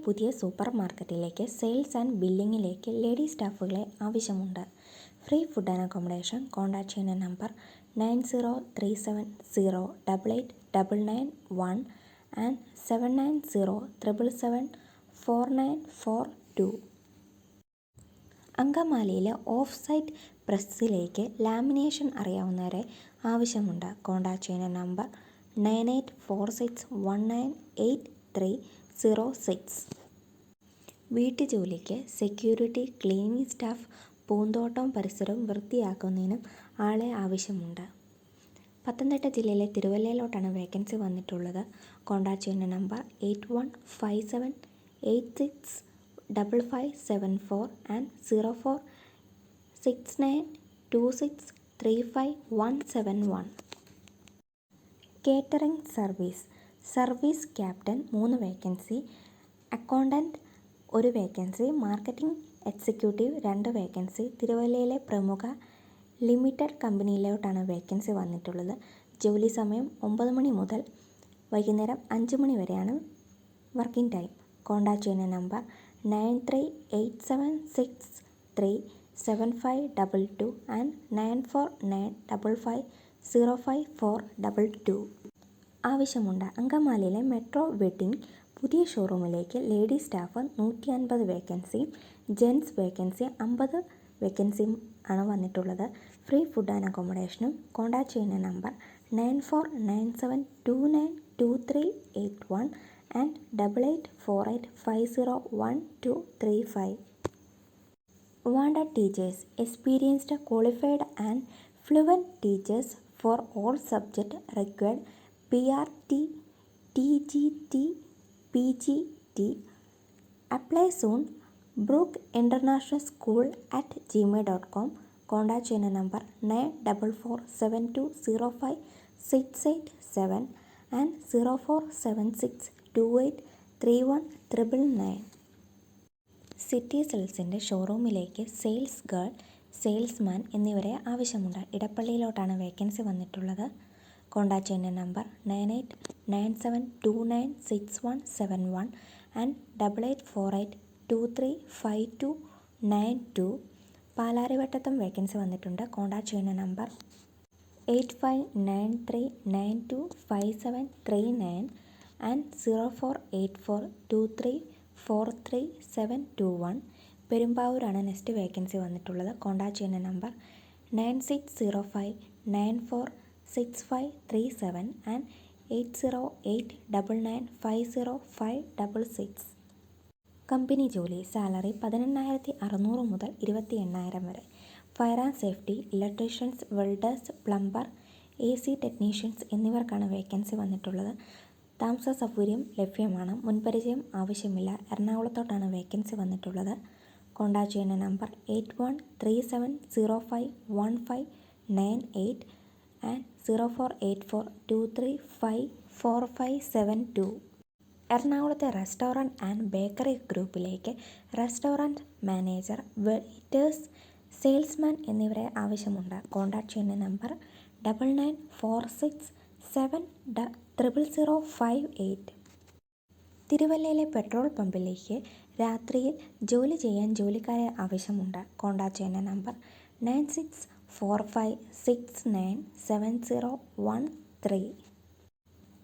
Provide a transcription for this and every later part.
പുതിയ സൂപ്പർ മാർക്കറ്റിലേക്ക് sales and ബില്ലിങ്ങിലേക്ക് ലേഡി സ്റ്റാഫുകളെ ആവശ്യമുണ്ട്. Free food and accommodation. Contact ചെയ്യുന്ന നമ്പർ 9037088991 ആൻഡ് 7907774942. അങ്കമാലിയിലെ ഓഫ് സൈറ്റ് പ്രസ്സിലേക്ക് ലാമിനേഷൻ അറിയാവുന്നവരെ ആവശ്യമുണ്ട്. കോൺടാക്ട് ചെയ്യുന്ന നമ്പർ 9846198306. വീട്ടുജോലിക്ക് സെക്യൂരിറ്റി, ക്ലീനിംഗ് സ്റ്റാഫ്, പൂന്തോട്ടവും പരിസരവും വൃത്തിയാക്കുന്നതിനും ആളെ ആവശ്യമുണ്ട്. പത്തനംതിട്ട ജില്ലയിലെ തിരുവല്ലയിലോട്ടാണ് വേക്കൻസി വന്നിട്ടുള്ളത്. കോൺടാക്ട് ചെയ്യുന്ന number 8157865574 and 046926357171. Catering service captain 3 vacancy, accountant 1 vacancy, marketing executive 2 vacancy. തിരുവല്ലയിലെ പ്രമുഖ ലിമിറ്റഡ് കമ്പനിയിലോട്ടാണ് വേക്കൻസി വന്നിട്ടുള്ളത്. ജോലി സമയം 9 മണി മുതൽ വൈകുന്നേരം 5 മണി വരെയാണ് വർക്കിംഗ് ടൈം. കോൺടാക്ട് ചെയ്യുന്ന നമ്പർ 9387637522 ആൻഡ് 9495505422. ആവശ്യമുണ്ട്. അങ്കമാലിയിലെ മെട്രോ വെഡ്ഡിംഗ് പുതിയ ഷോറൂമിലേക്ക് lady staff 150 vacancy, gents vacancy 50 വേക്കൻസിയും ആണ് വന്നിട്ടുള്ളത്. ഫ്രീ ഫുഡ് ആൻഡ് അക്കോമഡേഷനും. കോൺടാക്ട് ചെയ്യുന്ന number 9497292381 and 8848501235. Wanted teachers, experienced, qualified and fluent teachers for all subjects required. PRT, TGT, PGT. Apply soon. Brook International School @gmail.com. Contact ചെയ്യുന്ന നമ്പർ 9447205687 and 0476283199. City സെയിൽസിൻ്റെ ഷോറൂമിലേക്ക് sales girl, salesman എന്നിവരെ ആവശ്യമുണ്ട്. ഇടപ്പള്ളിയിലോട്ടാണ് vacancy വന്നിട്ടുള്ളത്. കോൺടാക്ട് ചെയ്യുന്ന നമ്പർ 9897296171 ആൻഡ് 8848235292. പാലാരിവട്ടത്തും വേക്കൻസി വന്നിട്ടുണ്ട്. കോൺടാക്ട് ചെയ്യുന്ന നമ്പർ 8593925739 ആൻഡ് 0484234721. പെരുമ്പാവൂരാണ് നെക്സ്റ്റ് വേക്കൻസി വന്നിട്ടുള്ളത്. കോൺടാക്ട് ചെയ്യുന്ന നമ്പർ 9605946537 ആൻഡ് 8089950566. കമ്പനി ജോലി. സാലറി 18,600 മുതൽ 28,000 വരെ. Fire and safety, electricians, welders, plumber, AC technicians എന്നിവർക്കാണ് വേക്കൻസി വന്നിട്ടുള്ളത്. താമസ സൗകര്യം ലഭ്യമാണ്. മുൻപരിചയം ആവശ്യമില്ല. എറണാകുളത്തോട്ടാണ് വേക്കൻസി വന്നിട്ടുള്ളത്. കോൺടാക്ട് ചെയ്യുന്ന നമ്പർ 8137051598 ആൻഡ് 048423545572. എറണാകുളത്തെ റെസ്റ്റോറൻറ്റ് ആൻഡ് ബേക്കറി ഗ്രൂപ്പിലേക്ക് റെസ്റ്റോറൻറ്റ് മാനേജർ, വെയിറ്റേഴ്സ്, സെയിൽസ്മാൻ എന്നിവരെ ആവശ്യമുണ്ട്. കോൺടാക്ട് ചെയ്യുന്ന നമ്പർ 9946700058. തിരുവല്ലയിലെ പെട്രോൾ പമ്പിലേക്ക് രാത്രിയിൽ ജോലി ചെയ്യാൻ ജോലിക്കാരെ ആവശ്യമുണ്ട്. കോൺടാക്ട് ചെയ്യുന്ന number 9645697013.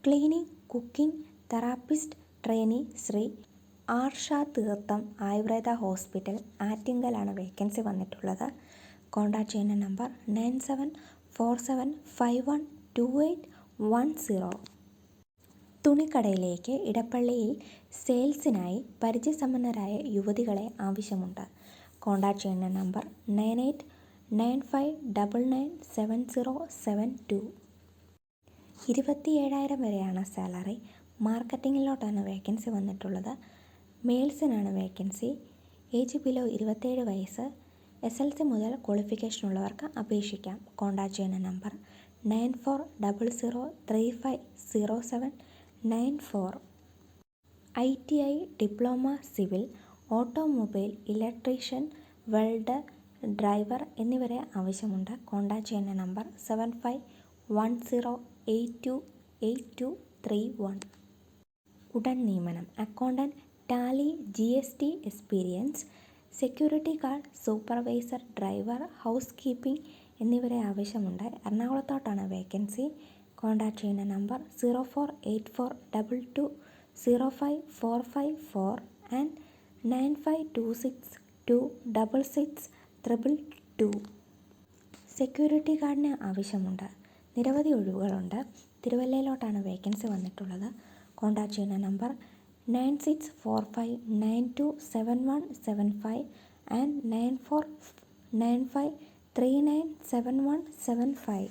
Cleaning, cooking, therapist trainee Sree Arsha Theertham Ayurveda hospital ആറ്റിങ്ങലാണ് വേക്കൻസി വന്നിട്ടുള്ളത്. കോൺടാക്ട് ചെയ്യുന്ന നമ്പർ 9747512810. തുണിക്കടയിലേക്ക് ഇടപ്പള്ളിയിൽ സെയിൽസിനായി പരിചയസമ്പന്നരായ യുവതികളെ ആവശ്യമുണ്ട്. കോൺടാക്ട് ചെയ്യുന്ന നമ്പർ 9895997072. 27,000 വരെയാണ് സാലറി. മാർക്കറ്റിങ്ങിലോട്ടാണ് വേക്കൻസി വന്നിട്ടുള്ളത്. മെയിൽസിനാണ് വേക്കൻസി. ഏജ് ബിലോ 27 വയസ്സ്. SLC മുതൽ ക്വാളിഫിക്കേഷൻ ഉള്ളവർക്ക് അപേക്ഷിക്കാം. കോൺടാക്ട് ചെയ്യുന്ന number 9400350794. ITI, diploma civil, automobile, electrician, welder, driver എന്നിവരെ ആവശ്യമുണ്ട്. കോൺടാക്ട് ചെയ്യുന്ന നമ്പർ 7510828231. ഉടൻ നിയമനം. Accountant, Tally, GST experience, security guard, supervisor, driver, house keeping എന്നിവരെ ആവശ്യമുണ്ട്. എറണാകുളത്തോട്ടാണ് വേക്കൻസി. കോൺടാക്റ്റ് ചെയ്യുന്ന നമ്പർ 0484220545 ആൻഡ് 9526266622. സെക്യൂരിറ്റി ഗാർഡിന് ആവശ്യമുണ്ട്. നിരവധി ഒഴിവുകളുണ്ട്. തിരുവല്ലയിലോട്ടാണ് വേക്കൻസി വന്നിട്ടുള്ളത്. കോൺടാക്റ്റ് ചെയ്യുന്ന നമ്പർ 9645927175 ആൻഡ് 9495397175.